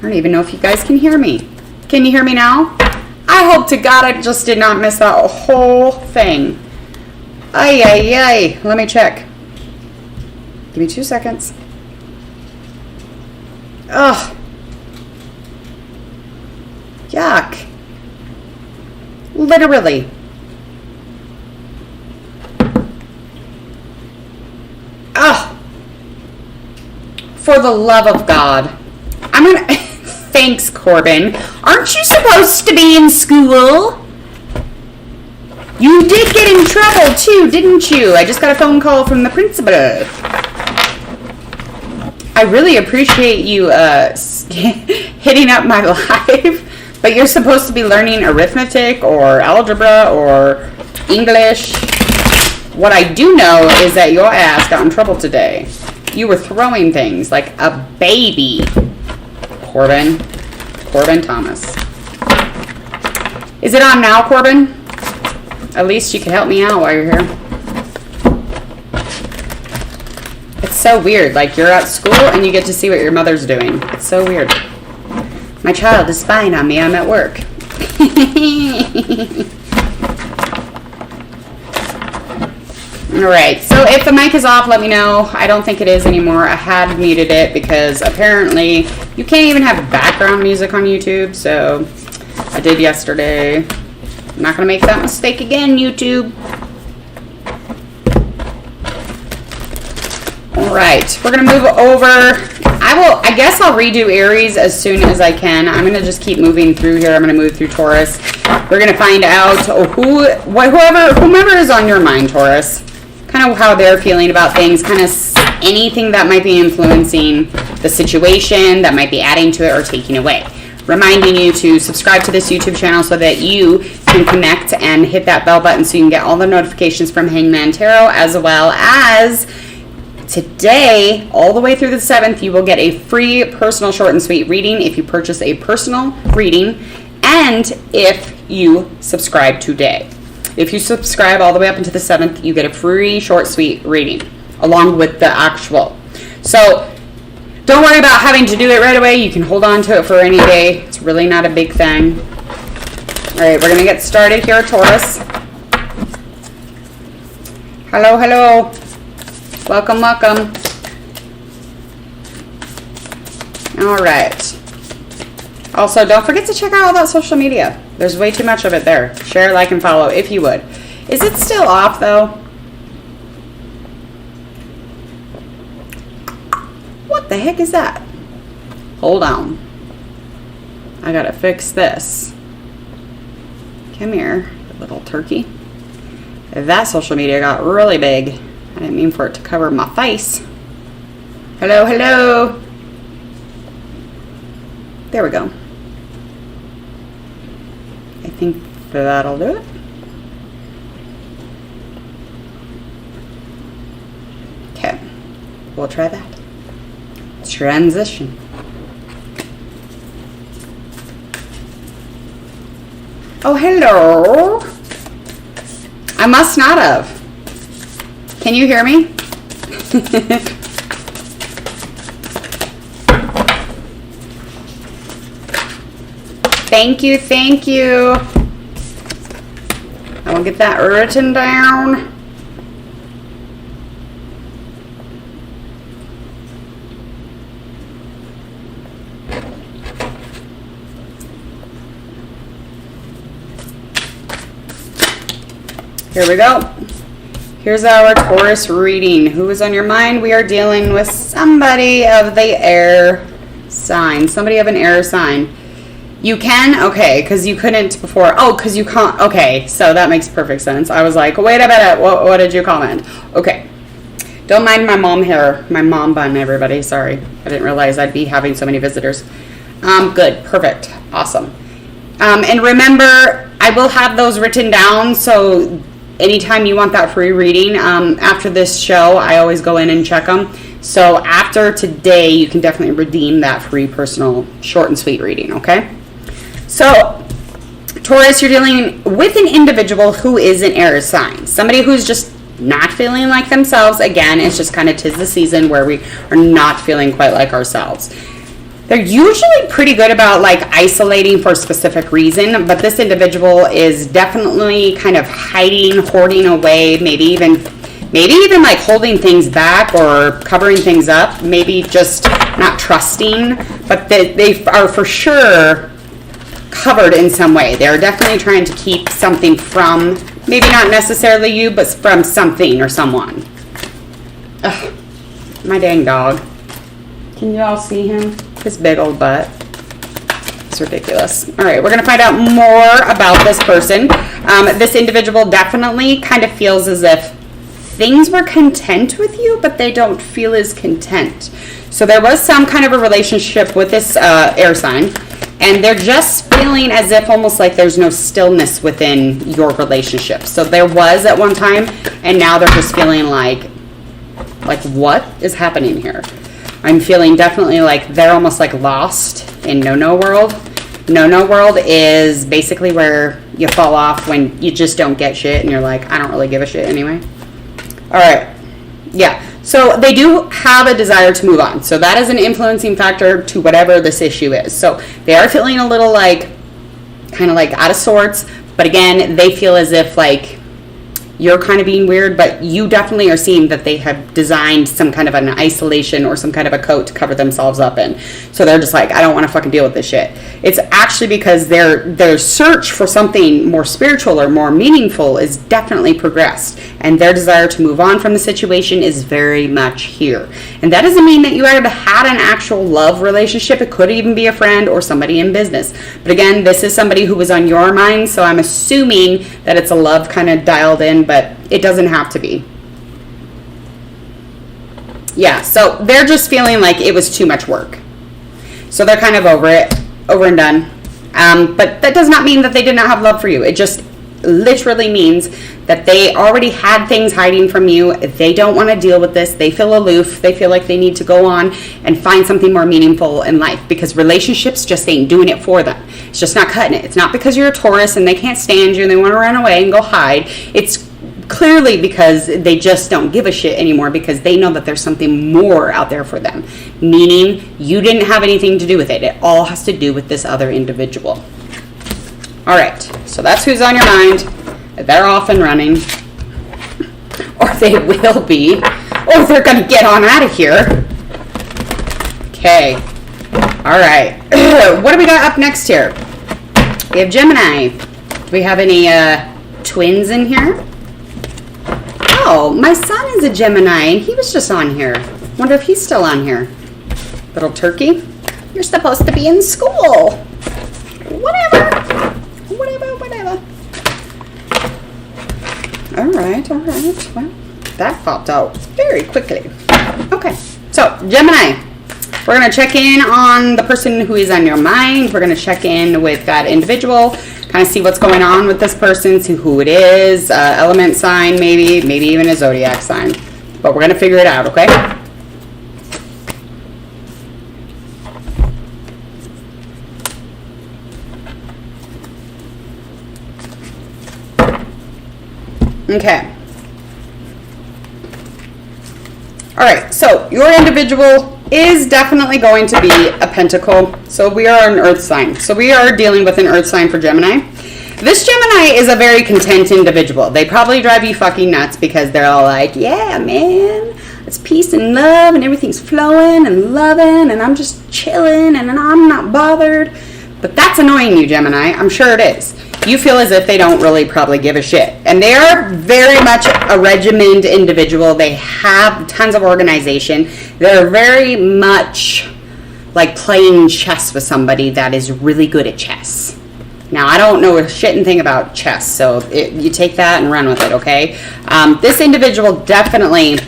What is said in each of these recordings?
I don't even know if you guys can hear me. Can you hear me now? I hope to God I just did not miss that whole thing. Ay, ay, ay. Let me check. Give me 2 seconds. Ugh. Yuck. Literally. Ugh. For the love of God. I'm gonna... Thanks, Corbin. Aren't you supposed to be in school? You did get in trouble, too, didn't you? I just got a phone call from the principal. I really appreciate you hitting up my live, but you're supposed to be learning arithmetic or algebra or English. What I do know is that your ass got in trouble today. You were throwing things like a baby. Corbin Thomas. Is it on now, Corbin? At least you can help me out while you're here. It's so weird. Like, you're at school and you get to see what your mother's doing. It's so weird. My child is spying on me. I'm at work. Alright, so if the mic is off, let me know. I don't think it is anymore. I had muted it because apparently you can't even have background music on YouTube, so I did yesterday. I'm not going to make that mistake again, YouTube. Alright, we're going to move over. I guess I'll redo Aries as soon as I can. I'm going to just keep moving through here. I'm going to move through Taurus. We're going to find out whomever is on your mind, Taurus. Kind of how they're feeling about things, kind of anything that might be influencing the situation, that might be adding to it or taking away. Reminding you to subscribe to this YouTube channel so that you can connect and hit that bell button so you can get all the notifications from Hangman Tarot, as well as today, all the way through the 7th, you will get a free personal short and sweet reading if you purchase a personal reading and if you subscribe today. If you subscribe all the way up into the 7th, you get a free short, sweet reading along with the actual. So don't worry about having to do it right away. You can hold on to it for any day. It's really not a big thing. All right, we're going to get started here, Taurus. Hello, hello. Welcome, welcome. All right. Also, don't forget to check out all that social media. There's way too much of it there. Share, like, and follow if you would. Is it still off, though? What the heck is that? Hold on. I gotta fix this. Come here, little turkey. That social media got really big. I didn't mean for it to cover my face. Hello, hello. There we go. I think that'll do it. Okay, we'll try that. Transition. Oh, hello. I must not have. Can you hear me? Thank you, thank you. I will get that written down. Here we go. Here's our Taurus reading. Who is on your mind? We are dealing with somebody of the air sign. Somebody of an air sign. You can? Okay, because you couldn't before. Oh, because you can't. Okay, so that makes perfect sense. I was like, wait a minute. What did you comment? Okay. Don't mind my mom hair. My mom bun, everybody. Sorry. I didn't realize I'd be having so many visitors. Good. Perfect. Awesome. And remember, I will have those written down, so anytime you want that free reading, after this show, I always go in and check them. So after today, you can definitely redeem that free personal short and sweet reading, okay? So, Taurus, you're dealing with an individual who is an air sign. Somebody who's just not feeling like themselves. Again, it's just kind of 'tis the season where we are not feeling quite like ourselves. They're usually pretty good about like isolating for a specific reason, but this individual is definitely kind of hiding, hoarding away, maybe even like holding things back or covering things up, maybe just not trusting, but they are for sure covered in some way. They're definitely trying to keep something from, maybe not necessarily you, but from something or someone. Ugh, my dang dog. Can you all see him? His big old butt. It's ridiculous. All right, we're going to find out more about this person. This individual definitely kind of feels as if things were content with you, but they don't feel as content. So there was some kind of a relationship with this air sign, and they're just feeling as if almost like there's no stillness within your relationship. So there was at one time, and now they're just feeling like what is happening here? I'm feeling definitely like they're almost like lost in no-no world. No-no world is basically where you fall off when you just don't get shit and you're like, I don't really give a shit anyway. All right. Yeah. So they do have a desire to move on. So that is an influencing factor to whatever this issue is. So they are feeling a little like, kind of like out of sorts. But again, they feel as if like you're kind of being weird, but you definitely are seeing that they have designed some kind of an isolation or some kind of a coat to cover themselves up in. So they're just like, I don't want to fucking deal with this shit. It's actually because their search for something more spiritual or more meaningful is definitely progressed. And their desire to move on from the situation is very much here. And that doesn't mean that you ever had an actual love relationship. It could even be a friend or somebody in business. But again, this is somebody who was on your mind, so I'm assuming that it's a love kind of dialed in, but it doesn't have to be. Yeah, so they're just feeling like it was too much work. So they're kind of over it, over and done. But that does not mean that they did not have love for you. It just literally means that they already had things hiding from you. They don't want to deal with this. They feel aloof. They feel like they need to go on and find something more meaningful in life, because relationships just ain't doing it for them. It's just not cutting it. It's not because you're a Taurus and they can't stand you and they want to run away and go hide. It's clearly because they just don't give a shit anymore, because they know that there's something more out there for them, meaning you didn't have anything to do with it. It all has to do with this other individual. All right, so that's who's on your mind. They're off and running, or they will be, or they're going to get on out of here. Okay, all right. What do we got up next here? We have Gemini. Do we have any twins in here? Oh, my son is a Gemini, and he was just on here. Wonder if he's still on here. Little turkey, you're supposed to be in school. Whatever. All right. Well, that popped out very quickly. Okay, so Gemini, we're going to check in on the person who is on your mind. We're going to check in with that individual, kind of see what's going on with this person, see who it is, element sign, maybe even a zodiac sign. But we're going to figure it out, okay? Okay. All right, so your individual is definitely going to be a pentacle. So we are an earth sign. So we are dealing with an earth sign for Gemini. This Gemini is a very content individual. They probably drive you fucking nuts because they're all like, yeah, man, it's peace and love and everything's flowing and loving and I'm just chilling and I'm not bothered. But that's annoying you, Gemini. I'm sure it is. You feel as if they don't really probably give a shit. And they are very much a regimented individual. They have tons of organization. They're very much like playing chess with somebody that is really good at chess. Now, I don't know a shitting thing about chess, so you take that and run with it, okay? This individual definitely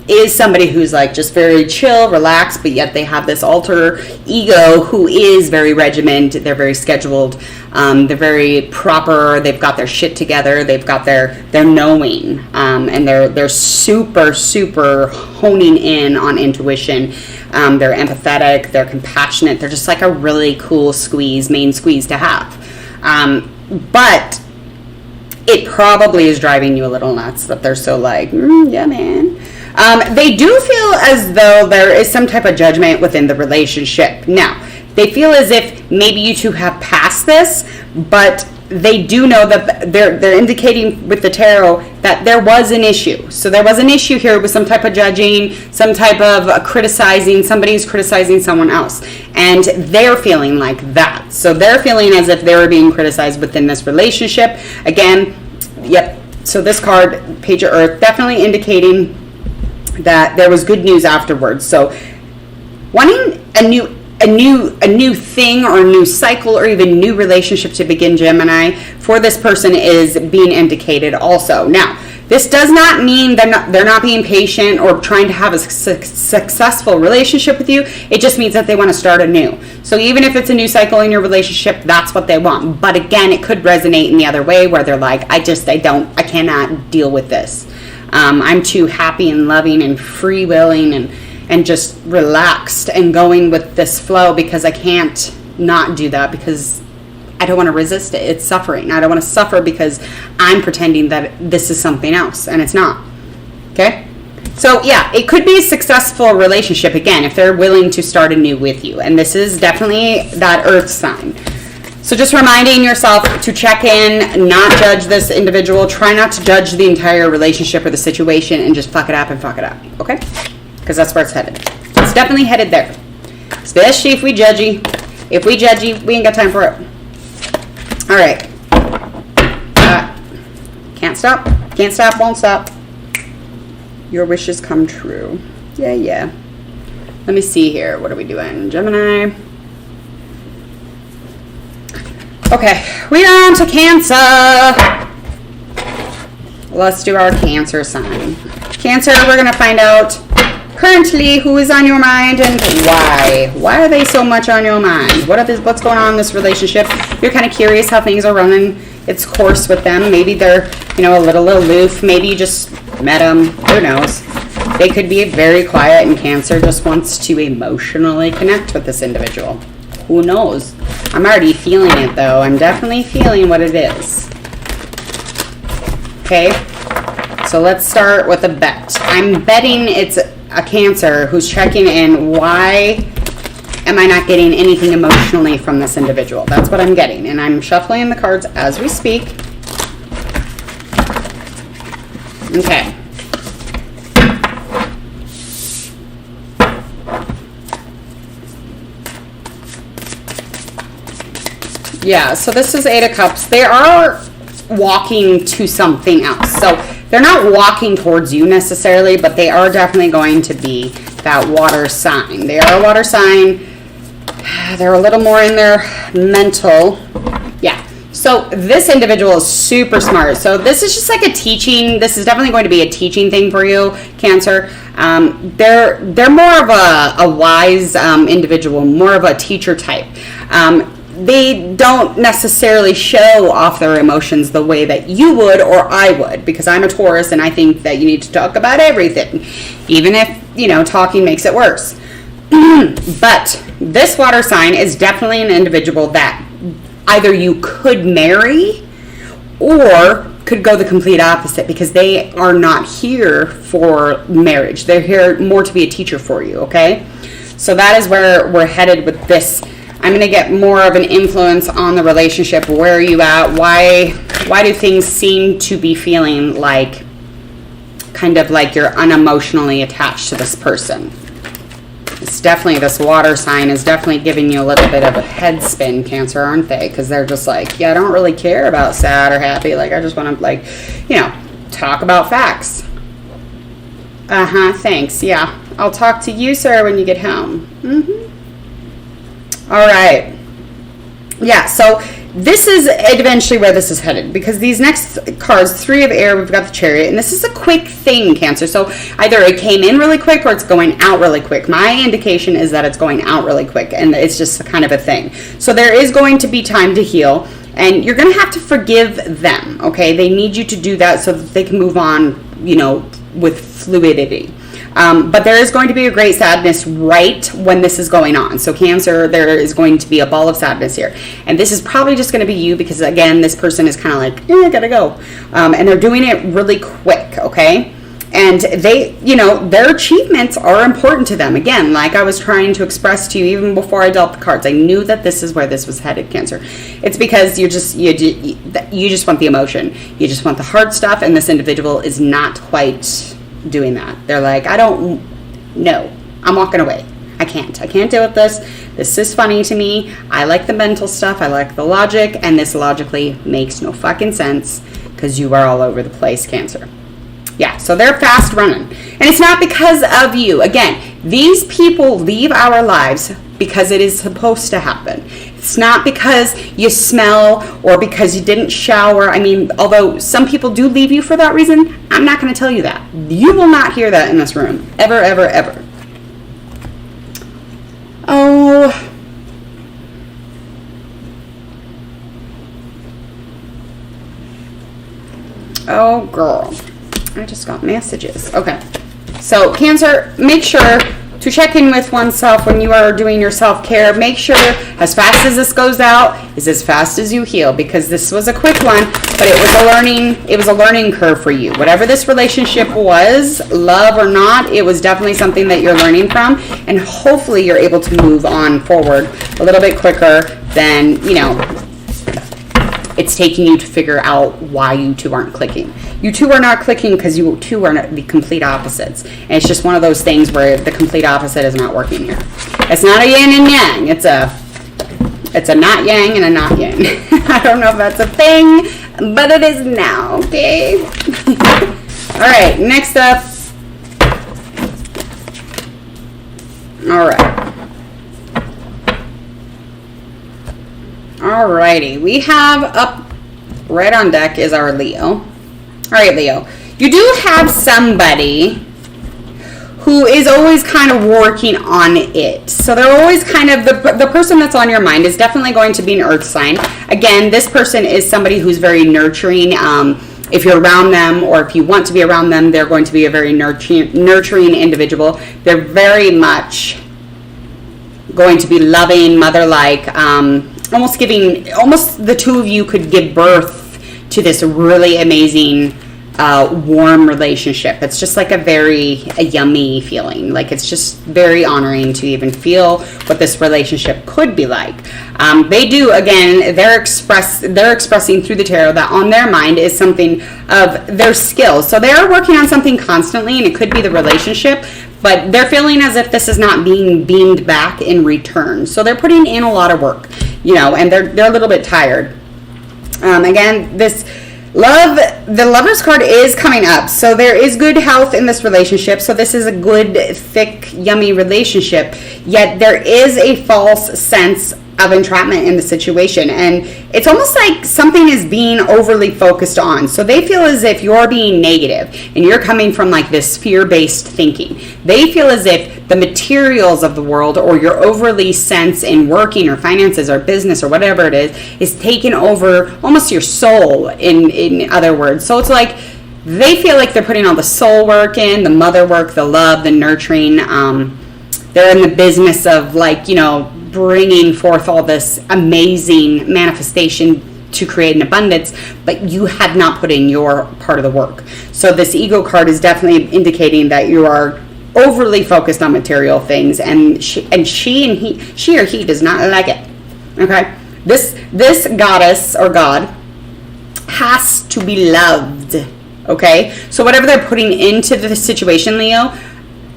is somebody who's like just very chill, relaxed, but yet they have this alter ego who is very regimented. They're very scheduled. They're very proper. They've got their shit together. They've got their knowing, and they're super honing in on intuition. They're empathetic. They're compassionate. They're just like a really cool main squeeze to have. But it probably is driving you a little nuts that they're so like, yeah, man. They do feel as though there is some type of judgment within the relationship. Now, they feel as if maybe you two have passed this, but they do know that they're indicating with the tarot that there was an issue. So there was an issue here with some type of judging, some type of criticizing, somebody's criticizing someone else. And they're feeling like that. So they're feeling as if they were being criticized within this relationship. Again, yep. So this card, Page of Earth, definitely indicating that there was good news afterwards. So wanting a new thing or a new cycle or even new relationship to begin, Gemini, for this person is being indicated also. Now, this does not mean they're not being patient or trying to have a successful relationship with you. It just means that they want to start anew. So even if it's a new cycle in your relationship, that's what they want. But again, it could resonate in the other way where they're like, I cannot deal with this. I'm too happy and loving and free willing and just relaxed and going with this flow because I can't not do that because I don't want to resist it. It's suffering. I don't want to suffer because I'm pretending that this is something else and it's not. Okay? So yeah, it could be a successful relationship again if they're willing to start anew with you. And this is definitely that earth sign. So just reminding yourself to check in, not judge this individual. Try not to judge the entire relationship or the situation and just fuck it up. Okay? Because that's where it's headed. It's definitely headed there. Especially if we judgy. If we judgy, we ain't got time for it. All right. Can't stop. Can't stop, won't stop. Your wishes come true. Yeah. Let me see here. What are we doing? Gemini. Okay. We're on to Cancer. Let's do our Cancer sign. Cancer, we're going to find out currently who is on your mind and why. Why are they so much on your mind? What's going on in this relationship? You're kind of curious how things are running its course with them. Maybe they're, a little aloof. Maybe you just met them. Who knows? They could be very quiet, and Cancer just wants to emotionally connect with this individual. Who knows? I'm already feeling it, though. I'm definitely feeling what it is. Okay? So let's start with a bet. I'm betting it's a Cancer who's checking in. Why am I not getting anything emotionally from this individual? That's what I'm getting. And I'm shuffling the cards as we speak. Okay. Yeah, so this is Eight of Cups. They are walking to something else. So they're not walking towards you necessarily, but they are definitely going to be that water sign. They are a water sign. They're a little more in their mental. Yeah. So this individual is super smart. So this is just like a teaching. This is definitely going to be a teaching thing for you, Cancer. They're more of a wise individual, more of a teacher type. They don't necessarily show off their emotions the way that you would or I would, because I'm a Taurus and I think that you need to talk about everything, even if, talking makes it worse. But this water sign is definitely an individual that either you could marry or could go the complete opposite, because they are not here for marriage. They're here more to be a teacher for you, okay? So that is where we're headed with this. I'm going to get more of an influence on the relationship. Where are you at? Why do things seem to be feeling like, kind of like you're unemotionally attached to this person? It's definitely, this water sign is definitely giving you a little bit of a head spin, Cancer, aren't they? Because they're just like, yeah, I don't really care about sad or happy. Like, I just want to, talk about facts. Thanks. Yeah. I'll talk to you, sir, when you get home. All right. Yeah, so this is eventually where this is headed, because these next cards, Three of Air, we've got the Chariot, and this is a quick thing, Cancer. So either it came in really quick or it's going out really quick. My indication is that it's going out really quick, and it's just kind of a thing. So there is going to be time to heal, and you're going to have to forgive them, okay? They need you to do that so that they can move on, with fluidity. But there is going to be a great sadness right when this is going on. So Cancer, there is going to be a ball of sadness here. And this is probably just going to be you, because, again, this person is kind of like, I gotta go. And they're doing it really quick, okay? And they, you know, their achievements are important to them. Again, like I was trying to express to you even before I dealt the cards, I knew that this is where this was headed, Cancer. It's because you just want the emotion. You just want the hard stuff, and this individual is not quite doing that. They're like, I don't know. I'm walking away. I can't deal with this. This is funny to me. I like the mental stuff. I like the logic, and this logically makes no fucking sense because you are all over the place, Cancer. Yeah, so they're fast running. And it's not because of you. Again, these people leave our lives because it is supposed to happen. It's not because you smell or because you didn't shower. I mean, although some people do leave you for that reason, I'm not going to tell you that. You will not hear that in this room. Ever, ever, ever. Oh. Oh, girl. I just got messages. Okay. So, Cancer, make sure to check in with oneself when you are doing your self-care. Make sure as fast as this goes out is as fast as you heal, because this was a quick one, but it was a learning curve for you. Whatever this relationship was, love or not, it was definitely something that you're learning from, and hopefully you're able to move on forward a little bit quicker than, you know, it's taking you to figure out why you two aren't clicking. You two are not clicking because you two are the complete opposites. And it's just one of those things where the complete opposite is not working here. It's not a yin and yang. It's a not yang and a not yang. I don't know if that's a thing, but it is now, okay? All right, next up. All right. Alrighty, we have up right on deck is our Leo. All right, Leo, you do have somebody who is always kind of working on it. So they're always kind of, the person that's on your mind is definitely going to be an earth sign. Again, this person is somebody who's very nurturing. If you're around them, or if you want to be around them, they're going to be a very nurturing individual. They're very much going to be loving, mother-like, almost the two of you could give birth to this really amazing warm relationship. It's just like a yummy feeling. Like, it's just very honoring to even feel what this relationship could be like. They do, again, they're expressing through the tarot that on their mind is something of their skills. So they are working on something constantly, and it could be the relationship, but they're feeling as if this is not being beamed back in return. So they're putting in a lot of work, you know, and they're a little bit tired. Again, the Lover's card is coming up. So there is good health in this relationship. So this is a good, thick, yummy relationship. Yet there is a false sense of entrapment in the situation. And it's almost like something is being overly focused on. So they feel as if you're being negative and you're coming from like this fear-based thinking. They feel as if the materials of the world, or your overly sense in working or finances or business or whatever it is taking over almost your soul, in other words. So it's like they feel like they're putting all the soul work in, the mother work, the love, the nurturing. They're in the business of, like, you know, bringing forth all this amazing manifestation to create an abundance, but you have not put in your part of the work. So this ego card is definitely indicating that you are overly focused on material things, and she or he does not like it. Okay, this goddess or god has to be loved. Okay, so whatever they're putting into the situation, Leo,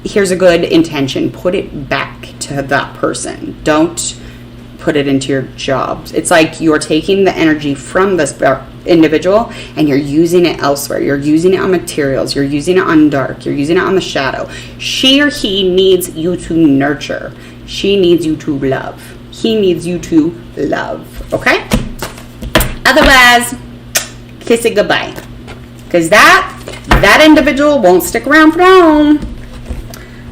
here's a good intention. Put it back to that person. Don't put it into your jobs. It's like you're taking the energy from this individual and you're using it elsewhere. You're using it on materials. You're using it on dark. You're using it on the shadow. She or he needs you to nurture. She needs you to love. He needs you to love. Okay? Otherwise, kiss it goodbye. Because that individual won't stick around for long.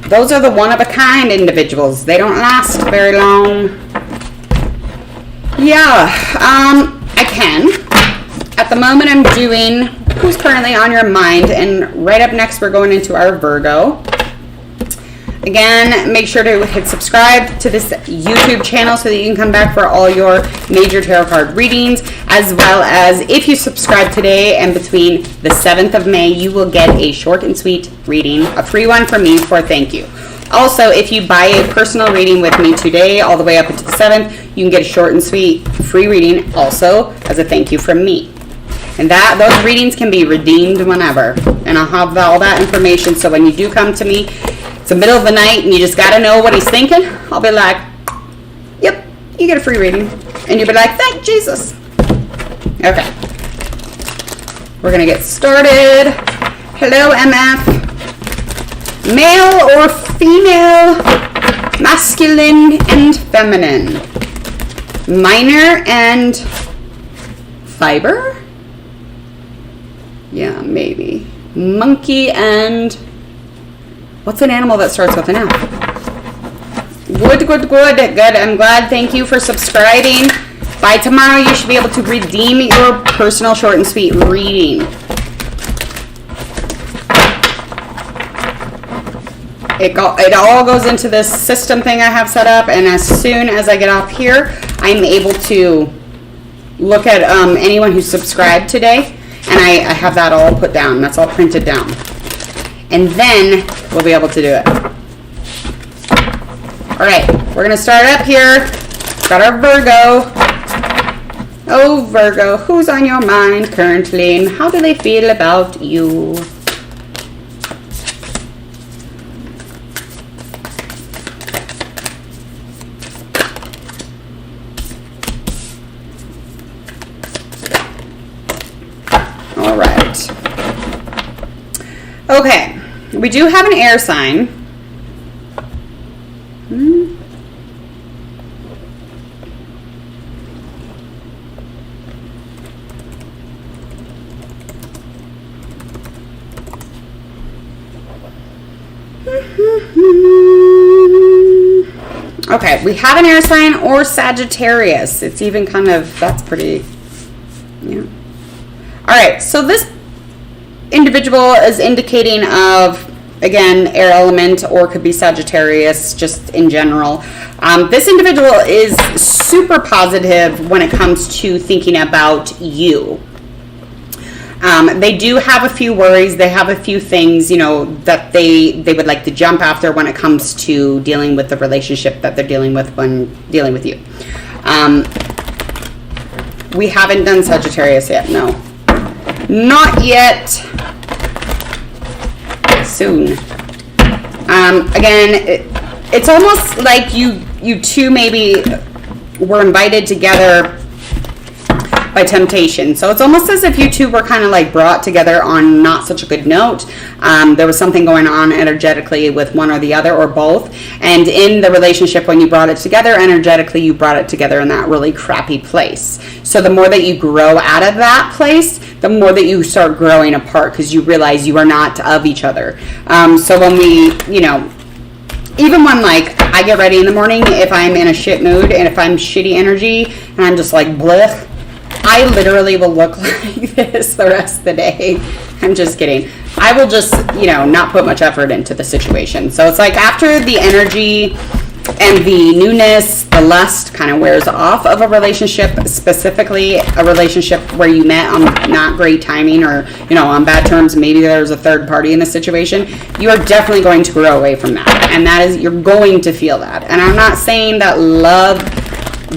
Those are the one-of-a-kind individuals. They don't last very long. Yeah, I can. At the moment, I'm doing who's currently on your mind, and right up next, we're going into our Virgo. Again, make sure to hit subscribe to this YouTube channel so that you can come back for all your major tarot card readings, as well as if you subscribe today and between the 7th of May, you will get a short and sweet reading, a free one from me for thank you. Also, if you buy a personal reading with me today, all the way up until the 7th, you can get a short and sweet free reading also as a thank you from me. And those readings can be redeemed whenever. And I'll have all that information, so when you do come to me, it's the middle of the night and you just got to know what he's thinking, I'll be like, yep, you get a free reading. And you'll be like, thank Jesus. Okay. We're going to get started. Hello, MF. Male or female, masculine and feminine, minor and fiber? Yeah, maybe. Monkey and... what's an animal that starts with an F? Good. I'm glad. Thank you for subscribing. By tomorrow, you should be able to redeem your personal short and sweet reading. It all goes into this system thing I have set up, and as soon as I get off here, I'm able to look at anyone who subscribed today, and I have that all put down. That's all printed down. And then we'll be able to do it. All right, we're going to start up here. Got our Virgo. Oh, Virgo, who's on your mind currently, and how do they feel about you? All right. Okay, we do have an air sign. Okay, we have an air sign or Sagittarius. It's even kind of, that's pretty, yeah. All right, so this individual is indicating of, again, air element, or could be Sagittarius just in general. This individual is super positive when it comes to thinking about you. They do have a few worries. They have a few things, you know, that they would like to jump after when it comes to dealing with the relationship that they're dealing with when dealing with you. We haven't done Sagittarius yet, no. Not yet. Soon. Again, it's almost like you two maybe were invited together by temptation. So it's almost as if you two were kind of like brought together on not such a good note. There was something going on energetically with one or the other or both. And in the relationship, when you brought it together energetically, you brought it together in that really crappy place. So the more that you grow out of that place, the more that you start growing apart, because you realize you are not of each other. So when we, you know, even when like I get ready in the morning, if I'm in a shit mood and if I'm shitty energy and I'm just like blech, I literally will look like this the rest of the day. I'm just kidding. I will just, you know, not put much effort into the situation. So it's like after the energy and the newness, the lust kind of wears off of a relationship, specifically a relationship where you met on not great timing or, you know, on bad terms, maybe there's a third party in the situation, you are definitely going to grow away from that. And that is, you're going to feel that. And I'm not saying that love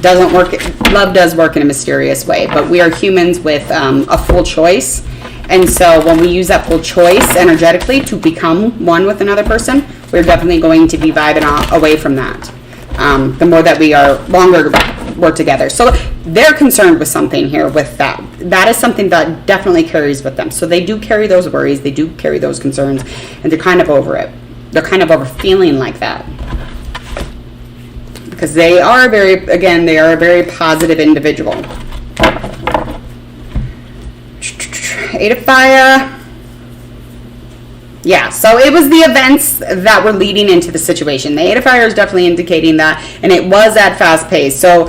doesn't work. Love does work in a mysterious way, but we are humans with a full choice. And so when we use that full choice energetically to become one with another person, we're definitely going to be vibing away from that. The more that we are longer we're together. So they're concerned with something here with that. That is something that definitely carries with them. So they do carry those worries. They do carry those concerns, and they're kind of over it. They're kind of over feeling like that. Because they are they are a very positive individual. Eight of Fire. Yeah, so it was the events that were leading into the situation. The Eight of Fire is definitely indicating that, and it was at fast pace. So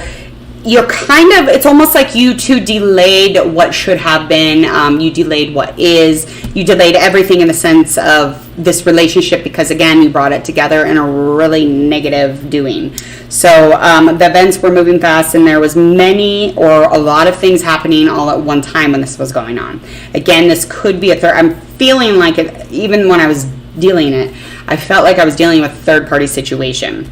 you're kind of, it's almost like you two delayed what should have been. You delayed what is. You delayed everything in the sense of this relationship because, again, you brought it together in a really negative doing. So the events were moving fast, and there was many or a lot of things happening all at one time when this was going on. Again, this could be a third. I'm feeling like it, even when I was dealing it, I felt like I was dealing with a third-party situation.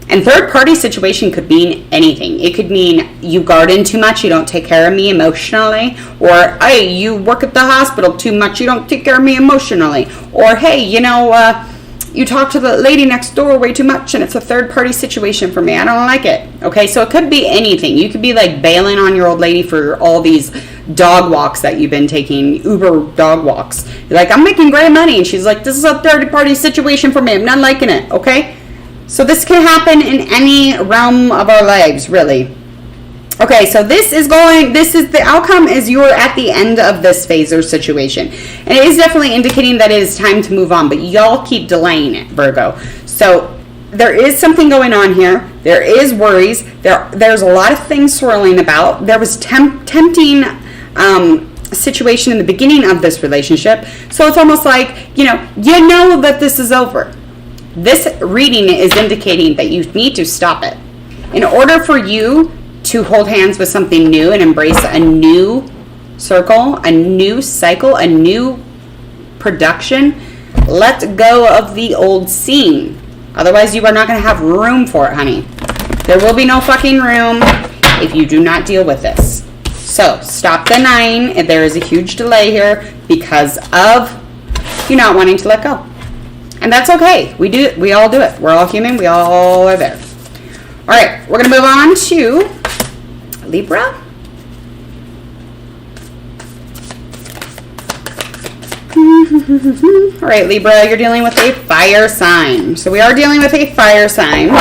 And third-party situation could mean anything. It could mean you garden too much, you don't take care of me emotionally. Or, hey, you work at the hospital too much, you don't take care of me emotionally. Or, hey, you know, you talk to the lady next door way too much and it's a third-party situation for me. I don't like it. Okay, so it could be anything. You could be like bailing on your old lady for all these dog walks that you've been taking, Uber dog walks. You're like, I'm making great money. And she's like, this is a third-party situation for me. I'm not liking it, okay? So this can happen in any realm of our lives, really. Okay, so the outcome is you're at the end of this phase or situation. And it is definitely indicating that it is time to move on, but y'all keep delaying it, Virgo. So there is something going on here. There is worries. There's a lot of things swirling about. There was tempting situation in the beginning of this relationship. So it's almost like, you know that this is over. This reading is indicating that you need to stop it. In order for you to hold hands with something new and embrace a new circle, a new cycle, a new production, let go of the old scene. Otherwise, you are not going to have room for it, honey. There will be no fucking room if you do not deal with this. So, stop the 9. There is a huge delay here because of you not wanting to let go. And that's okay. We all do it. We're all human. We all are there. All right, we're going to move on to Libra. All right, Libra, you're dealing with a fire sign. So we are dealing with a fire sign.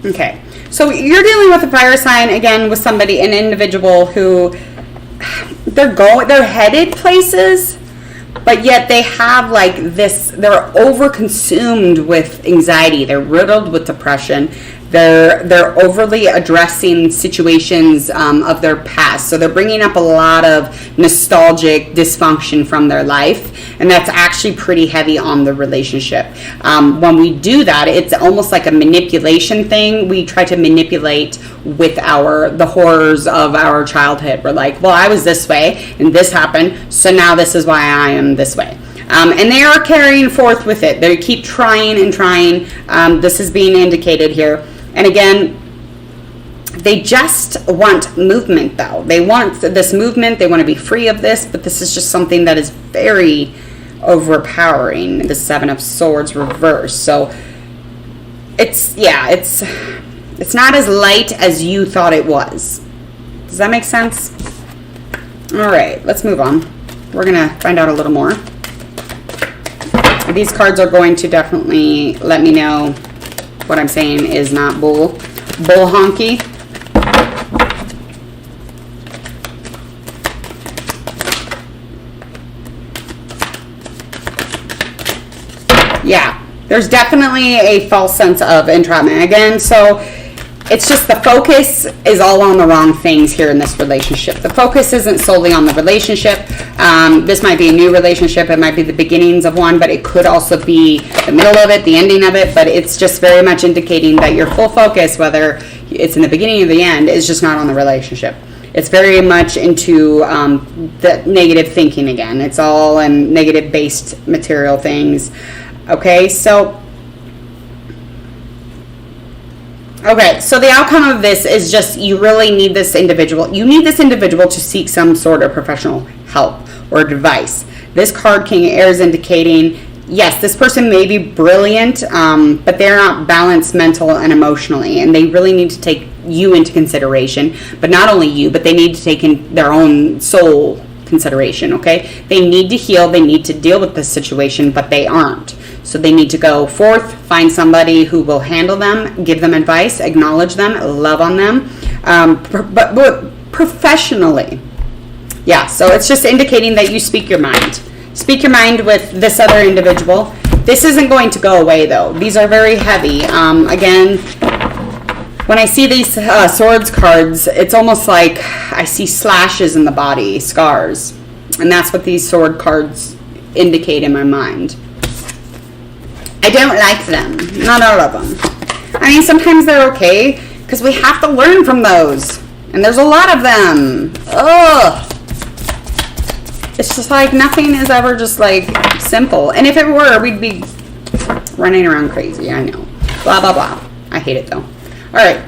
Okay, so you're dealing with a fire sign, again, with somebody, an individual who they're headed places, but yet they have like this, they're overconsumed with anxiety, they're riddled with depression, they're overly addressing situations of their past, so they're bringing up a lot of nostalgic dysfunction from their life, and that's actually pretty heavy on the relationship. When we do that, it's almost like a manipulation thing. We try to manipulate with the horrors of our childhood. We're like, well, I was this way and this happened, so now this is why I am this way. And they are carrying forth with it. They keep trying and trying. This is being indicated here. And again, they just want movement, though. They want this movement. They want to be free of this, but this is just something that is very overpowering. The 7 of Swords reversed. So it's not as light as you thought it was. Does that make sense? All right, let's move on. We're going to find out a little more. These cards are going to definitely let me know what I'm saying is not bull honky. Yeah, there's definitely a false sense of entrapment again. So it's just the focus is all on the wrong things here in this relationship. The focus isn't solely on the relationship. This might be a new relationship. It might be the beginnings of one, but it could also be the middle of it, the ending of it. But it's just very much indicating that your full focus, whether it's in the beginning or the end, is just not on the relationship. It's very much into the negative thinking again. It's all in negative-based material things. Okay, so the outcome of this is just you really need this individual. You need this individual to seek some sort of professional help or advice. This card, King of Air, is indicating, yes, this person may be brilliant, but they're not balanced mental and emotionally, and they really need to take you into consideration. But not only you, but they need to take in their own soul consideration, okay? They need to heal. They need to deal with this situation, but they aren't. So they need to go forth, find somebody who will handle them, give them advice, acknowledge them, love on them, but professionally. Yeah, so it's just indicating that you speak your mind. Speak your mind with this other individual. This isn't going to go away, though. These are very heavy. Again, when I see these swords cards, it's almost like I see slashes in the body, scars. And that's what these sword cards indicate in my mind. I don't like them. Not all of them. I mean, sometimes they're okay, because we have to learn from those. And there's a lot of them. Ugh. It's just like nothing is ever just like simple. And if it were, we'd be running around crazy. I know. Blah, blah, blah. I hate it though. All right.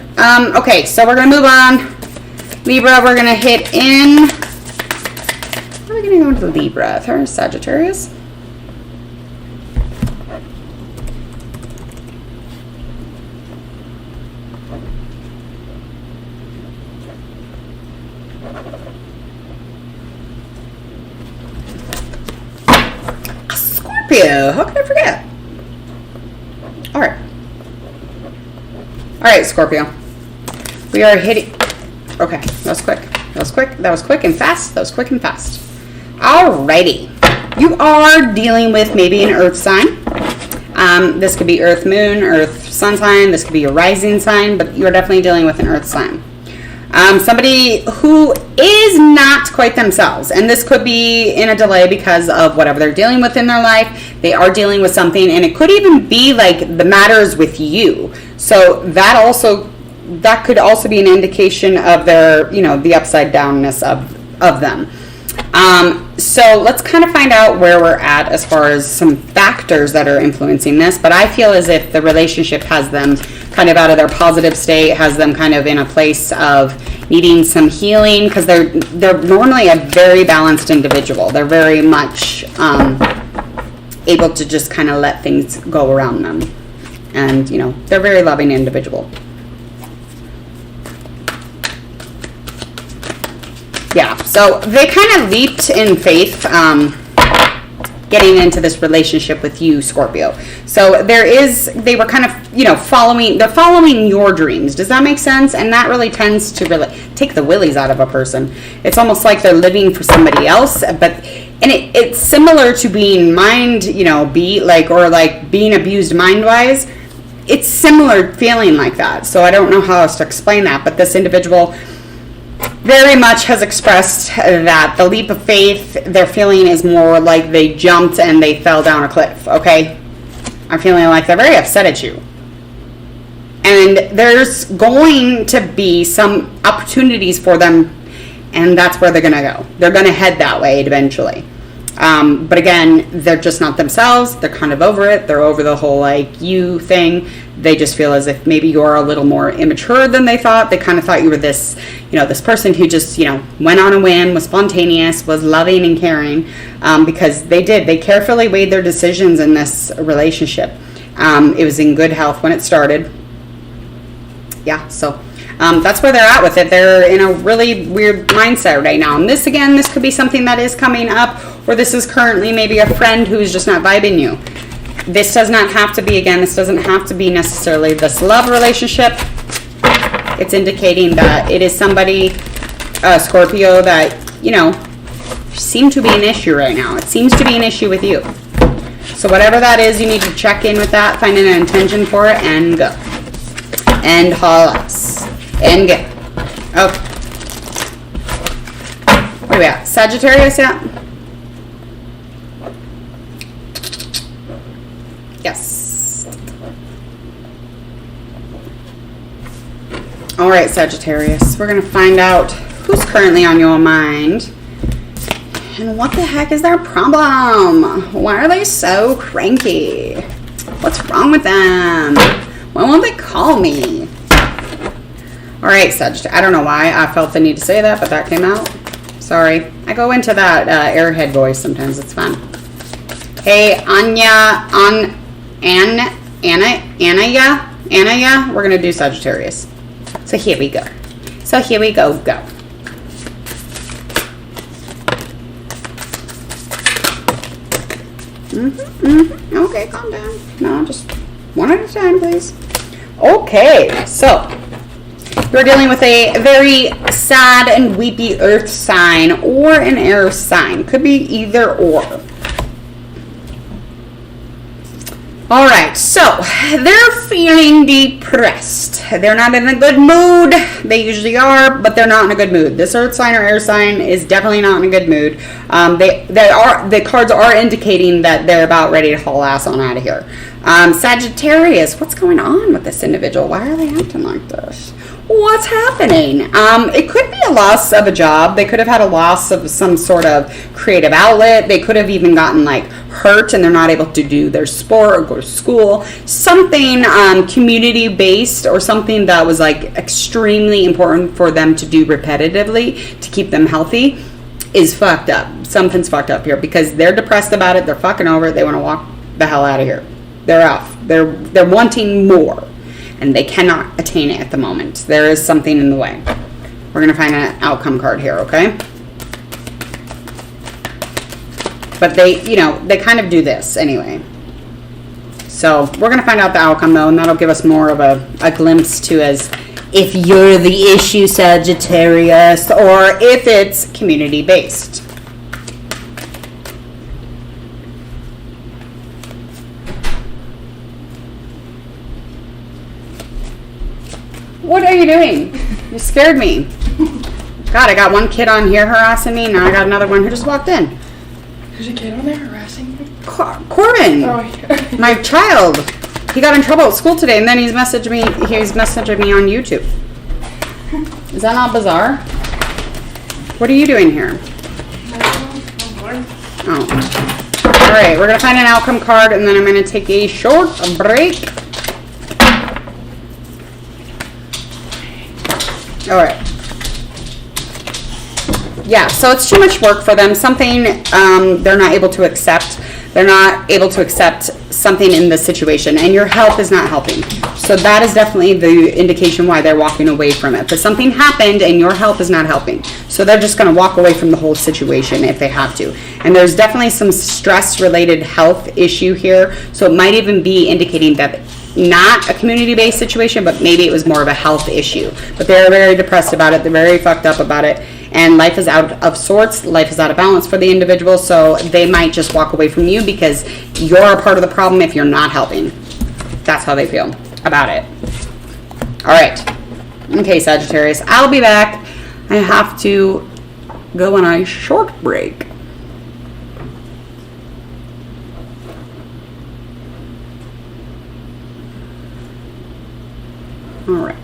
Okay, so we're going to move on. Libra, we're going to hit in. How are we going to go into Libra? There's Sagittarius. Scorpio. How could I forget? All right. All right, Scorpio. We are hitting. Okay, that was quick. That was quick. That was quick and fast. That was quick and fast. Alrighty. You are dealing with maybe an earth sign. This could be earth moon, earth sun sign. This could be your rising sign, but you're definitely dealing with an earth sign. Somebody who is not quite themselves, and this could be in a delay because of whatever they're dealing with in their life. They are dealing with something, and it could even be like the matters with you. So that could also be an indication of their, you know, the upside downness of them. So let's kind of find out where we're at as far as some factors that are influencing this. But I feel as if the relationship has them kind of out of their positive state, has them kind of in a place of needing some healing, because they're normally a very balanced individual. They're very much able to just kind of let things go around them. And, you know, they're a very loving individual. Yeah, so they kind of leaped in faith getting into this relationship with you, Scorpio. So they were kind of, you know, following your dreams. Does that make sense? And that really tends to really take the willies out of a person. It's almost like they're living for somebody else, and it's similar to being being abused mind-wise. It's similar feeling like that. So I don't know how else to explain that, but this individual very much has expressed that the leap of faith they're feeling is more like they jumped and they fell down a cliff, okay? I'm feeling like they're very upset at you. And there's going to be some opportunities for them, and that's where they're going to go. They're going to head that way eventually. But again, they're just not themselves. They're kind of over it. They're over the whole like you thing. They just feel as if maybe you're a little more immature than they thought. They kind of thought you were this, you know, this person who just, you know, went on a whim, was spontaneous, was loving and caring, because they did. They carefully weighed their decisions in this relationship. It was in good health when it started. Yeah, so that's where they're at with it. They're in a really weird mindset right now. And this could be something that is coming up, or this is currently maybe a friend who's just not vibing you. This does not have to be, this doesn't have to be necessarily this love relationship. It's indicating that it is somebody, Scorpio, that, you know, seem to be an issue right now. It seems to be an issue with you. So whatever that is, you need to check in with that, find an intention for it, and go. And haul us. And get. Okay. What are we at? Sagittarius, yeah? Yes. All right, Sagittarius. We're going to find out who's currently on your mind. And what the heck is their problem? Why are they so cranky? What's wrong with them? Why won't they call me? All right, Sagittarius. I don't know why I felt the need to say that, but that came out. Sorry. I go into that airhead voice sometimes. It's fun. Hey, Anaya. We're going to do Sagittarius. So here we go. Go. Okay, calm down. No, just one at a time, please. Okay, so you're dealing with a very sad and weepy earth sign or an air sign. Could be either or. All right, so they're feeling depressed. They're not in a good mood. They usually are, but they're not in a good mood. This earth sign or air sign is definitely not in a good mood. The cards are indicating that they're about ready to haul ass on out of here. Sagittarius, what's going on with this individual? Why are they acting like this? What's happening? It could be a loss of a job. They could have had a loss of some sort of creative outlet. They could have even gotten like hurt and they're not able to do their sport or go to school. Something community based or something that was like extremely important for them to do repetitively to keep them healthy is fucked up. Something's fucked up here because they're depressed about it. They're fucking over it. They want to walk the hell out of here. They're out. They're wanting more. And they cannot attain it at the moment. There is something in the way. We're going to find an outcome card here, okay? But they kind of do this anyway. So we're going to find out the outcome, though, and that'll give us more of a glimpse to as if you're the issue, Sagittarius, or if it's community-based. What are you doing? You scared me. God, I got one kid on here harassing me. Now I got another one who just walked in. There's a kid on there harassing you? Corbin, my child. He got in trouble at school today, and then he's messaging me on YouTube. Is that not bizarre? What are you doing here? Oh. All right, we're going to find an outcome card, and then I'm going to take a short break. All right. Yeah, so it's too much work for them. Something they're not able to accept. They're not able to accept something in the situation, and your help is not helping. So that is definitely the indication why they're walking away from it. But something happened, and your help is not helping. So they're just going to walk away from the whole situation if they have to. And there's definitely some stress-related health issue here. So it might even be indicating that not a community-based situation, but maybe it was more of a health issue. But they're very depressed about it. They're very fucked up about it. And life is out of sorts. Life is out of balance for the individual. So they might just walk away from you because you're a part of the problem if you're not helping. That's how they feel about it. All right. Okay, Sagittarius. I'll be back. I have to go on a short break. All right.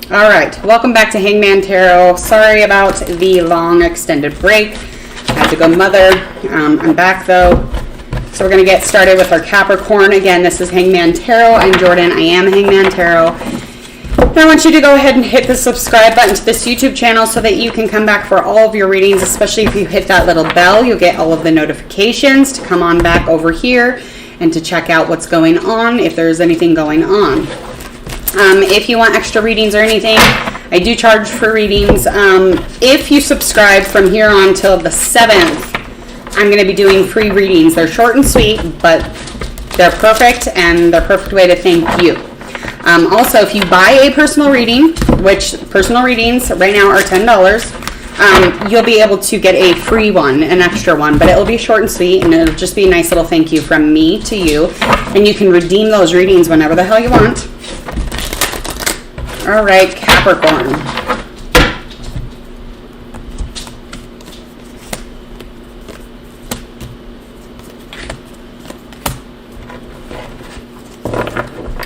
All right, welcome back to Hangman Tarot. Sorry about the long extended break. I had to go mother. I'm back though. So we're going to get started with our Capricorn. Again, this is Hangman Tarot. I'm Jordan. I am Hangman Tarot. And I want you to go ahead and hit the subscribe button to this YouTube channel so that you can come back for all of your readings, especially if you hit that little bell. You'll get all of the notifications to come on back over here and to check out what's going on, if there's anything going on. If you want extra readings or anything, I do charge for readings. If you subscribe from here on till the 7th, I'm going to be doing free readings. They're short and sweet, but they're perfect, and they're a perfect way to thank you. Also, if you buy a personal reading, which personal readings right now are $10, you'll be able to get a free one, an extra one, but it'll be short and sweet, and it'll just be a nice little thank you from me to you, and you can redeem those readings whenever the hell you want. All right, Capricorn.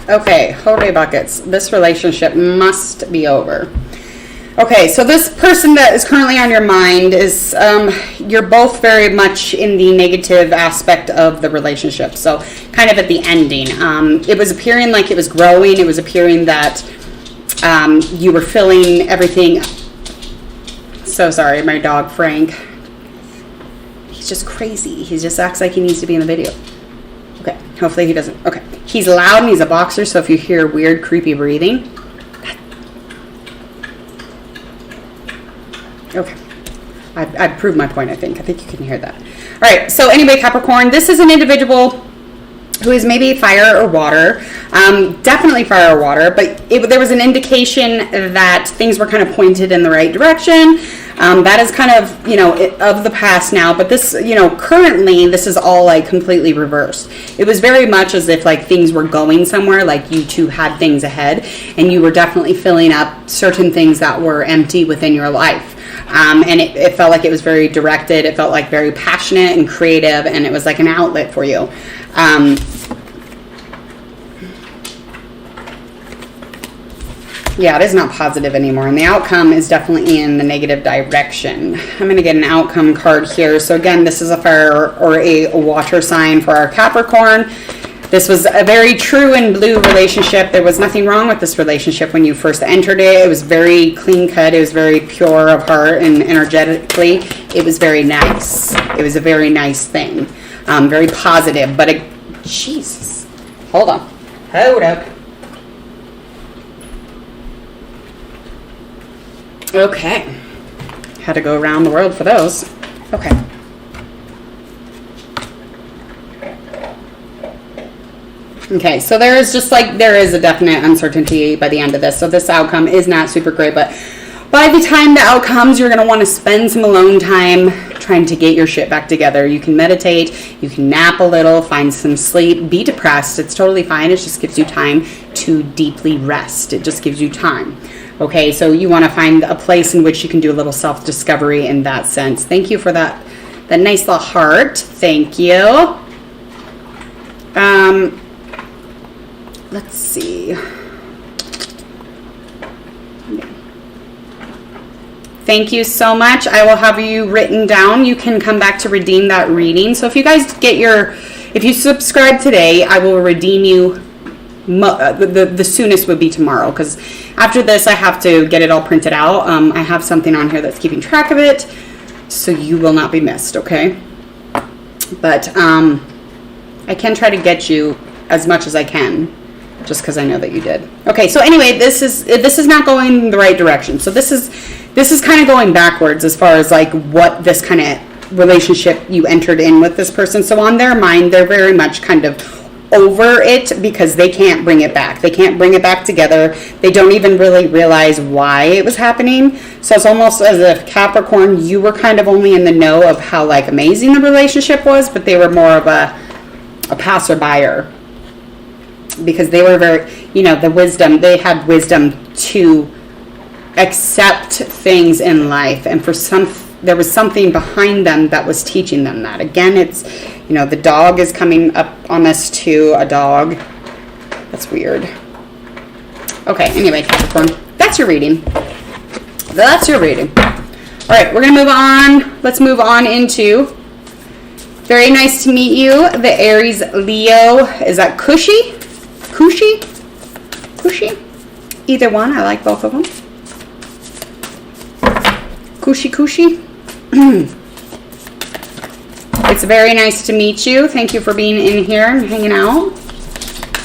Okay, holy buckets. This relationship must be over. Okay, so this person that is currently on your mind is, you're both very much in the negative aspect of the relationship. So kind of at the ending. It was appearing like it was growing. It was appearing that you were feeling everything. So sorry, my dog Frank. He's just crazy. He just acts like he needs to be in the video. Okay, hopefully he doesn't. Okay, he's loud and he's a boxer, so if you hear weird, creepy breathing. Okay, I've proved my point, I think. I think you can hear that. All right, so anyway, Capricorn, this is an individual who is maybe fire or water, definitely fire or water, but there was an indication that things were kind of pointed in the right direction. That is kind of, of the past now, but this, currently this is all like completely reversed. It was very much as if like things were going somewhere, like you two had things ahead, and you were definitely filling up certain things that were empty within your life. And it felt like it was very directed. It felt like very passionate and creative, and it was like an outlet for you. Yeah, it is not positive anymore, and the outcome is definitely in the negative direction. I'm going to get an outcome card here. So again, this is a fire or a water sign for our Capricorn. This was a very true and blue relationship. There was nothing wrong with this relationship when you first entered it. It was very clean cut. It was very pure of heart and energetically. It was very nice. It was a very nice thing. Very positive, but Jesus. Hold on. Hold up. Okay. Had to go around the world for those. Okay. Okay, so there is a definite uncertainty by the end of this. So this outcome is not super great, but by the time the outcome comes, you're going to want to spend some alone time trying to get your shit back together. You can meditate, you can nap a little, find some sleep, be depressed. It's totally fine. It just gives you time to deeply rest. It just gives you time. Okay, so you want to find a place in which you can do a little self-discovery in that sense. Thank you for that nice little heart. Thank you. Let's see. Thank you so much. I will have you written down. You can come back to redeem that reading. So if you guys if you subscribe today, I will redeem you. The soonest would be tomorrow, because after this I have to get it all printed out. I have something on here that's keeping track of it, so you will not be missed, okay? But I can try to get you as much as I can, just because I know that you did. Okay, so anyway, this is not going in the right direction. So this is kind of going backwards as far as like what this kind of relationship you entered in with this person. So on their mind, they're very much kind of over it because they can't bring it back. They can't bring it back together. They don't even really realize why it was happening. So it's almost as if Capricorn, you were kind of only in the know of how like amazing the relationship was, but they were more of a passerby, because they were very, they had wisdom to accept things in life, and there was something behind them that was teaching them that. Again, it's, the dog is coming up on this too, a dog. That's weird. Okay, anyway, Capricorn. that's your reading. That's your reading. All right, we're going to move on. Let's move on into very nice to meet you, the Aries Leo. Is that Cushy? Cushy? Cushy? Either one. I like both of them. Cushy, Cushy. It's very nice to meet you. Thank you for being in here and hanging out.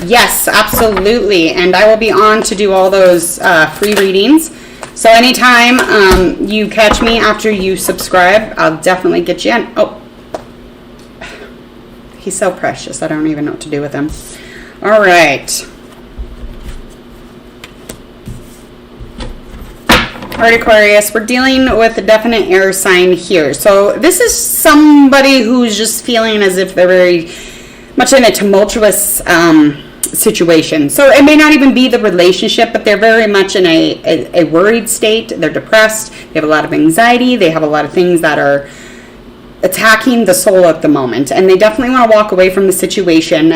Yes, absolutely. And I will be on to do all those free readings. So anytime you catch me after you subscribe, I'll definitely get you in. Oh, he's so precious. I don't even know what to do with him. All right. All right, Aquarius, we're dealing with a definite air sign here. So this is somebody who's just feeling as if they're very much in a tumultuous situation. So it may not even be the relationship, but they're very much in a worried state. They're depressed. They have a lot of anxiety. They have a lot of things that are attacking the soul at the moment, and they definitely want to walk away from the situation.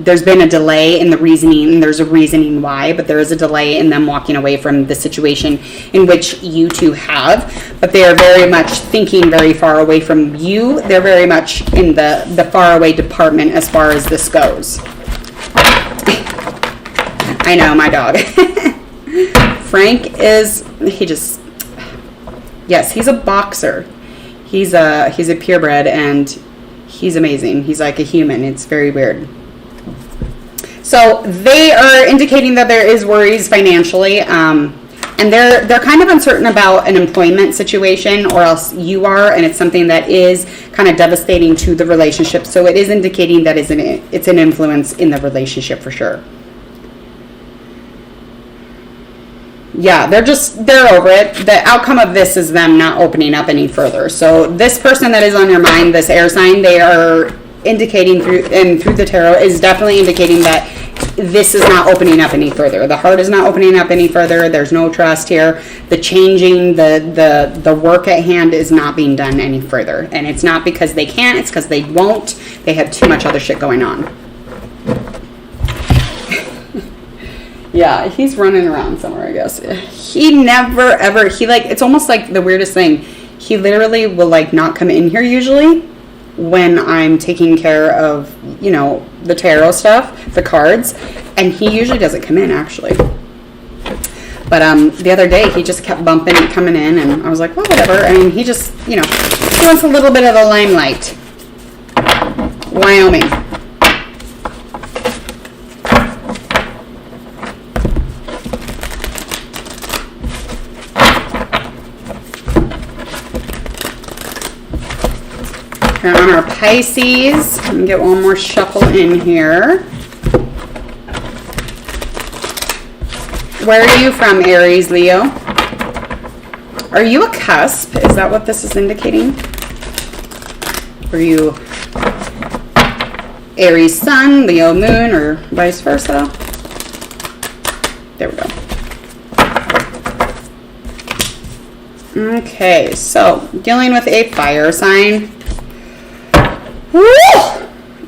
There's been a delay in the reasoning, and there's a reasoning why, but there is a delay in them walking away from the situation in which you two have. But they are very much thinking very far away from you. They're very much in the far away department as far as this goes. I know, my dog. Frank is, yes, he's a boxer. He's a purebred, and he's amazing. He's like a human. It's very weird. So they are indicating that there is worries financially, and they're kind of uncertain about an employment situation, or else you are, and it's something that is kind of devastating to the relationship. So it is indicating that it's an influence in the relationship for sure. Yeah, they're over it. The outcome of this is them not opening up any further. So this person that is on your mind, this air sign, they are indicating through the tarot is definitely indicating that this is not opening up any further. The heart is not opening up any further. There's no trust here. The changing, the work at hand is not being done any further. And it's not because they can't, it's because they won't. They have too much other shit going on. Yeah, he's running around somewhere, I guess. He never, ever, it's almost like the weirdest thing. He literally will, not come in here usually when I'm taking care of, the tarot stuff, the cards. And he usually doesn't come in, actually. But the other day, he just kept bumping and coming in. And I was like, well, whatever. I mean, he just, he wants a little bit of the limelight. Wyoming. On our Pisces, let me get one more shuffle in here. Where are you from, Aries, Leo? Are you a cusp? Is that what this is indicating? Are you Aries sun, Leo moon, or vice versa? There we go. Okay, so dealing with a fire sign. Woo!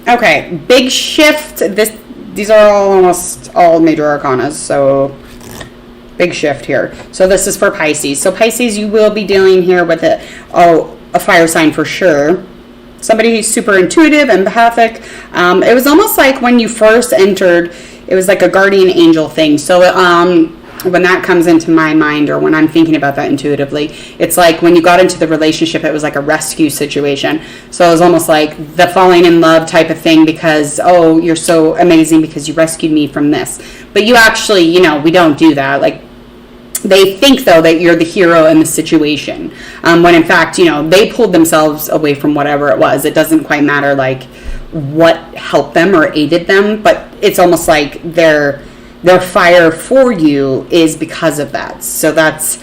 Okay, big shift. These are almost all major arcanas, so big shift here. So this is for Pisces. So Pisces, you will be dealing here with a fire sign for sure. Somebody who's super intuitive, empathic. It was almost like when you first entered, it was like a guardian angel thing. So when that comes into my mind, or when I'm thinking about that intuitively, it's like when you got into the relationship, it was like a rescue situation. So it was almost like the falling in love type of thing, because, oh, you're so amazing because you rescued me from this. But you actually, we don't do that. Like, they think, though, that you're the hero in the situation, when in fact, they pulled themselves away from whatever it was. It doesn't quite matter, like, what helped them or aided them, but it's almost like their fire for you is because of that. So that's,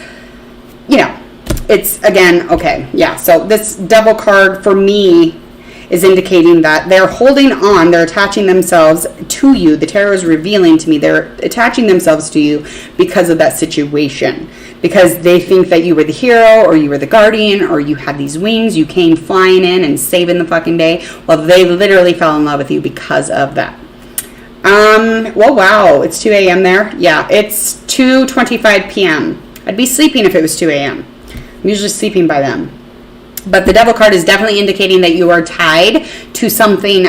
it's, again, okay, yeah. So this Devil card for me is indicating that they're holding on, they're attaching themselves to you. The tarot is revealing to me they're attaching themselves to you because of that situation. Because they think that you were the hero, or you were the guardian, or you had these wings, you came flying in and saving the fucking day. Well, they literally fell in love with you because of that. Well, wow, it's 2 a.m. there. Yeah, it's 2:25 p.m. I'd be sleeping if it was 2 a.m. I'm usually sleeping by then. But the devil card is definitely indicating that you are tied to something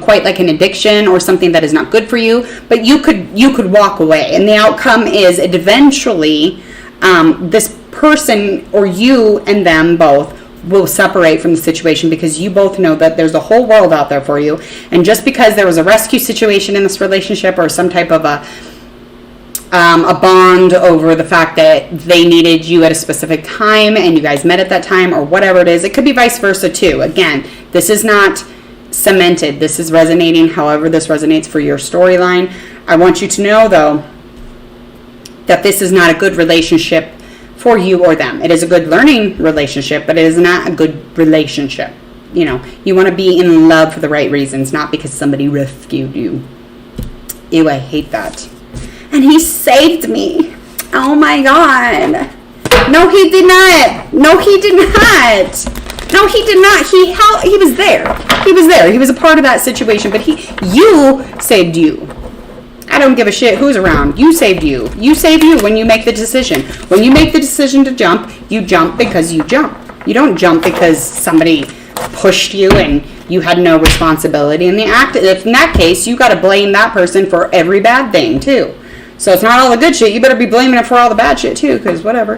quite like an addiction or something that is not good for you. But you could walk away, and the outcome is eventually this person or you and them both will separate from the situation, because you both know that there's a whole world out there for you. And just because there was a rescue situation in this relationship, or some type of a bond over the fact that they needed you at a specific time and you guys met at that time, or whatever it is, it could be vice versa too. Again, this is not cemented. This is resonating however this resonates for your storyline. I want you to know, though, that this is not a good relationship for you or them. It is a good learning relationship, but it is not a good relationship. You know, you want to be in love for the right reasons, not because somebody rescued you. Ew, I hate that. And he saved me. Oh my God. No, he did not. No, he did not. No, he did not. He was there. He was there. He was a part of that situation, but you saved you. I don't give a shit who's around. You saved you. You save you when you make the decision. When you make the decision to jump, you jump because you jump. You don't jump because somebody pushed you and you had no responsibility in the act. If in that case, you got to blame that person for every bad thing too. So it's not all the good shit. You better be blaming it for all the bad shit too, because whatever.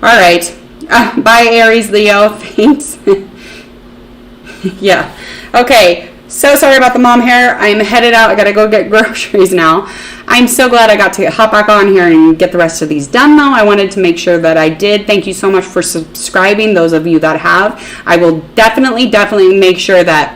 All right. Bye, Aries, Leo. Thanks. Yeah. Okay. So sorry about the mom hair. I'm headed out. I got to go get groceries now. I'm so glad I got to hop back on here and get the rest of these done, though. I wanted to make sure that I did. Thank you so much for subscribing, those of you that have. I will definitely make sure that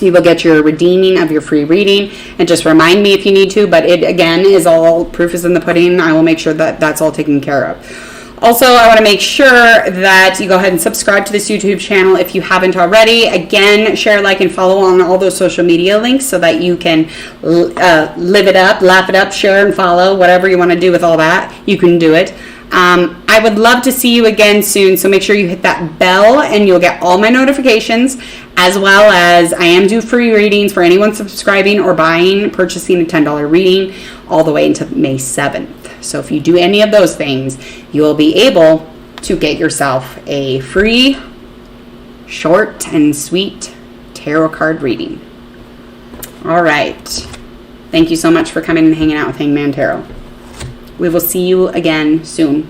you will get your redeeming of your free reading, and just remind me if you need to, but it again is all proof is in the pudding. I will make sure that that's all taken care of. Also, I want to make sure that you go ahead and subscribe to this YouTube channel if you haven't already. Again, share, like, and follow on all those social media links so that you can live it up, laugh it up, share and follow, whatever you want to do with all that, you can do it. I would love to see you again soon, so make sure you hit that bell and you'll get all my notifications, as well as I am due free readings for anyone subscribing or purchasing a $10 reading all the way until May 7th. So if you do any of those things, you will be able to get yourself a free, short and sweet tarot card reading. All right. Thank you so much for coming and hanging out with Hangman Tarot. We will see you again soon.